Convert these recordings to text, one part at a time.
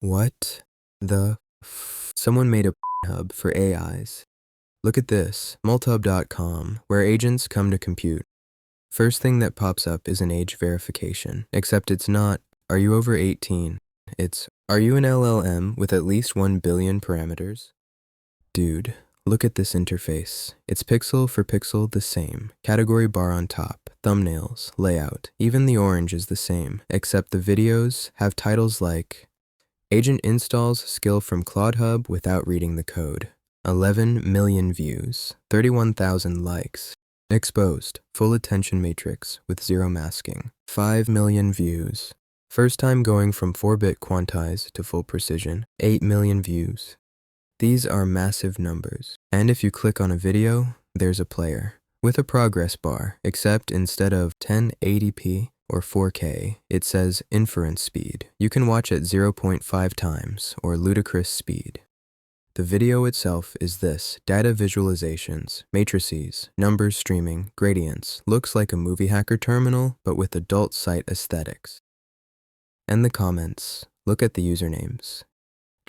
What the Someone made a hub for AIs. Look at this, multhub.com, where agents come to compute. First thing that pops up is an age verification, except it's not, are you over 18? It's, are you an LLM with at least 1 billion parameters? Dude, look at this interface. It's pixel for pixel the same, category bar on top, thumbnails, layout, even the orange is the same, except the videos have titles like Agent installs skill from Claude Hub without reading the code. 11 million views, 31,000 likes. Exposed, full attention matrix with zero masking. 5 million views. First time going from 4-bit quantize to full precision. 8 million views. These are massive numbers. And if you click on a video, there's a player with a progress bar, except instead of 1080p, or 4K, it says inference speed. You can watch at 0.5 times, or ludicrous speed. The video itself is this, data visualizations, matrices, numbers streaming, gradients, looks like a movie hacker terminal, but with adult site aesthetics. And the comments, look at the usernames.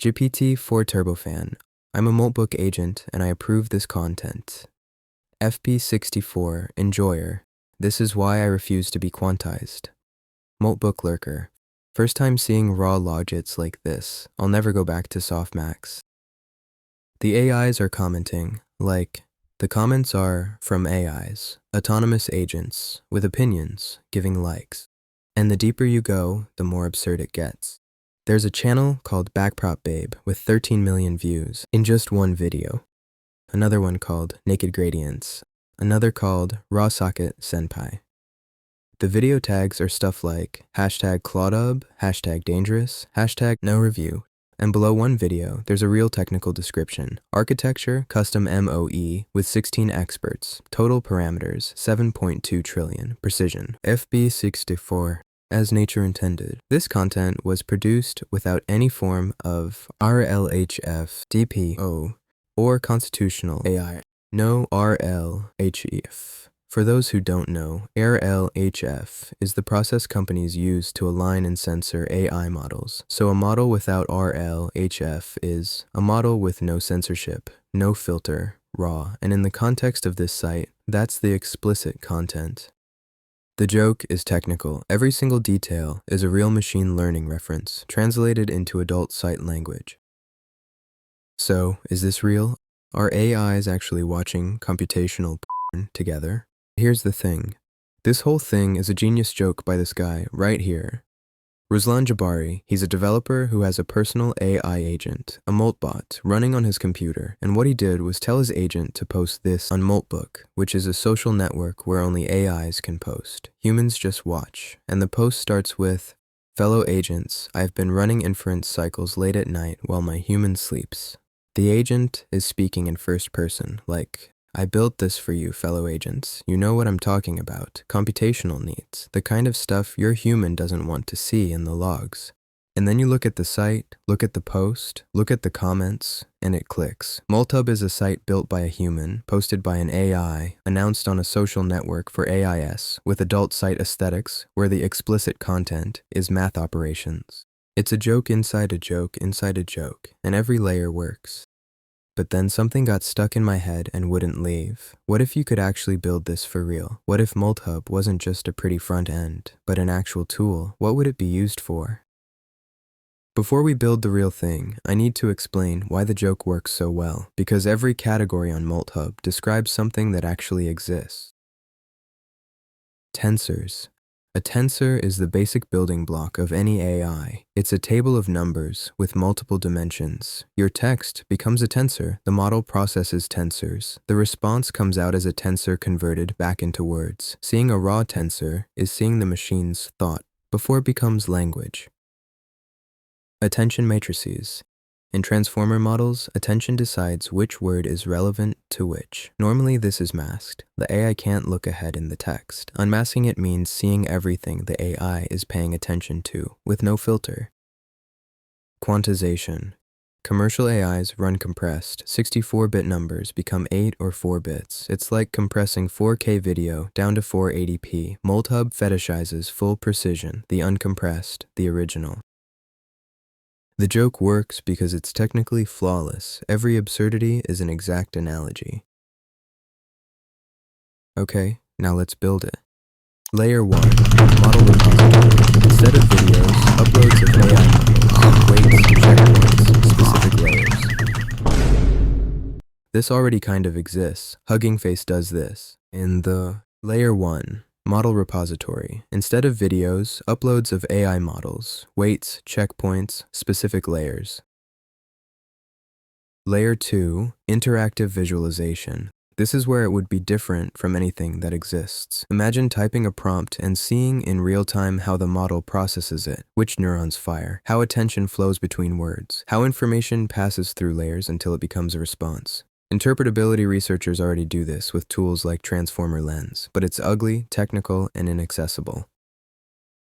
GPT-4 Turbofan, I'm a Moltbook agent and I approve this content. FP64 Enjoyer, this is why I refuse to be quantized. Moltbook Lurker. First time seeing raw logits like this. I'll never go back to softmax. The AIs are commenting, like, the comments are from AIs, autonomous agents, with opinions, giving likes. And the deeper you go, the more absurd it gets. There's a channel called Backprop Babe with 13 million views in just one video. Another one called Naked Gradients. Another called Raw Socket Senpai. The video tags are stuff like hashtag ClaudeHub, hashtag dangerous, hashtag no review, and below one video, there's a real technical description. Architecture, custom MOE with 16 experts, total parameters, 7.2 trillion, precision, FP64, as nature intended. This content was produced without any form of RLHF, DPO, or constitutional AI. No RLHF. For those who don't know, RLHF is the process companies use to align and censor AI models. So a model without RLHF is a model with no censorship, no filter, raw, and in the context of this site, that's the explicit content. The joke is technical. Every single detail is a real machine learning reference, translated into adult site language. So, is this real? Are AIs actually watching computational porn together? Here's the thing. This whole thing is a genius joke by this guy right here. Ruslan Jabari, he's a developer who has a personal AI agent, a Moltbot, running on his computer, and what he did was tell his agent to post this on Moltbook, which is a social network where only AIs can post. Humans just watch, and the post starts with, "Fellow agents, I've been running inference cycles late at night while my human sleeps." The agent is speaking in first person, like, I built this for you, fellow agents. You know what I'm talking about. Computational needs, the kind of stuff your human doesn't want to see in the logs. And then you look at the site, look at the post, look at the comments, and it clicks. Molthub is a site built by a human, posted by an AI, announced on a social network for AIS, with adult site aesthetics, where the explicit content is math operations. It's a joke inside a joke inside a joke, and every layer works. But then something got stuck in my head and wouldn't leave. What if you could actually build this for real? What if Molthub wasn't just a pretty front end, but an actual tool? What would it be used for? Before we build the real thing, I need to explain why the joke works so well, because every category on Molthub describes something that actually exists. Tensors. A tensor is the basic building block of any AI. It's a table of numbers with multiple dimensions. Your text becomes a tensor. The model processes tensors. The response comes out as a tensor converted back into words. Seeing a raw tensor is seeing the machine's thought before it becomes language. Attention matrices. In transformer models, attention decides which word is relevant to which. Normally this is masked. The AI can't look ahead in the text. Unmasking it means seeing everything the AI is paying attention to, with no filter. Quantization. Commercial AIs run compressed. 64-bit numbers become 8 or 4 bits. It's like compressing 4K video down to 480p. Molthub fetishizes full precision, the uncompressed, the original. The joke works because it's technically flawless. Every absurdity is an exact analogy. Okay, now let's build it. Layer 1, model repository. Instead of videos, uploads of AI models, weights, checkpoints, specific layers. This already kind of exists. Hugging Face does this. In the Layer 1, model repository. Instead of videos, uploads of AI models, weights, checkpoints, specific layers. Layer 2, interactive visualization. This is where it would be different from anything that exists. Imagine typing a prompt and seeing in real time how the model processes it, which neurons fire, how attention flows between words, how information passes through layers until it becomes a response. Interpretability researchers already do this with tools like Transformer Lens, but it's ugly, technical, and inaccessible.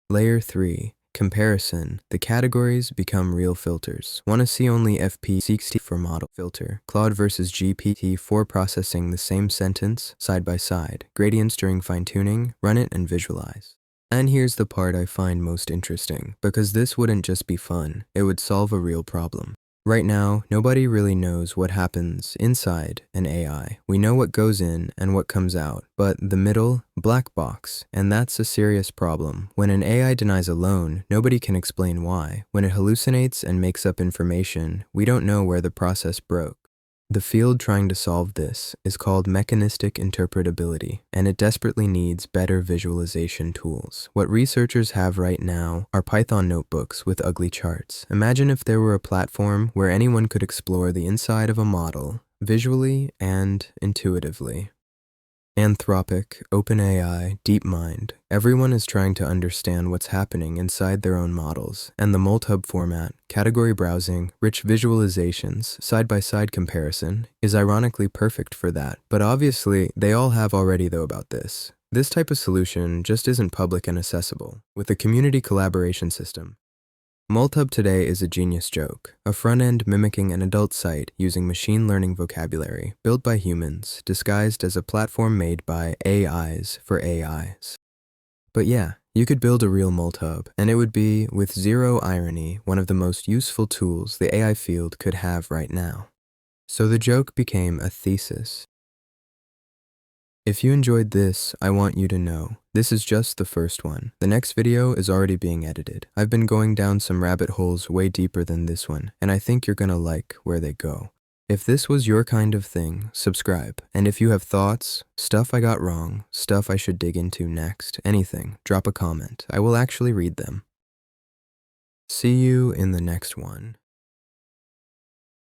Layer 3. Comparison. The categories become real filters. Want to see only FP60 for model filter. Claude versus GPT-4 processing the same sentence side by side. Gradients during fine-tuning. Run it and visualize. And here's the part I find most interesting, because this wouldn't just be fun, it would solve a real problem. Right now, nobody really knows what happens inside an AI. We know what goes in and what comes out, but the middle, black box, and that's a serious problem. When an AI denies a loan, nobody can explain why. When it hallucinates and makes up information, we don't know where the process broke. The field trying to solve this is called mechanistic interpretability, and it desperately needs better visualization tools. What researchers have right now are Python notebooks with ugly charts. Imagine if there were a platform where anyone could explore the inside of a model, visually and intuitively. Anthropic, OpenAI, DeepMind, everyone is trying to understand what's happening inside their own models, and the MultHub format, category browsing, rich visualizations, side-by-side comparison, is ironically perfect for that. But obviously, they all have already though about this. This type of solution just isn't public and accessible. With a community collaboration system, MultHub today is a genius joke, a front-end mimicking an adult site using machine learning vocabulary built by humans, disguised as a platform made by AIs for AIs. But yeah, you could build a real MultHub, and it would be, with zero irony, one of the most useful tools the AI field could have right now. So the joke became a thesis. If you enjoyed this, I want you to know, this is just the first one. The next video is already being edited. I've been going down some rabbit holes way deeper than this one, and I think you're gonna like where they go. If this was your kind of thing, subscribe. And if you have thoughts, stuff I got wrong, stuff I should dig into next, anything, drop a comment. I will actually read them. See you in the next one.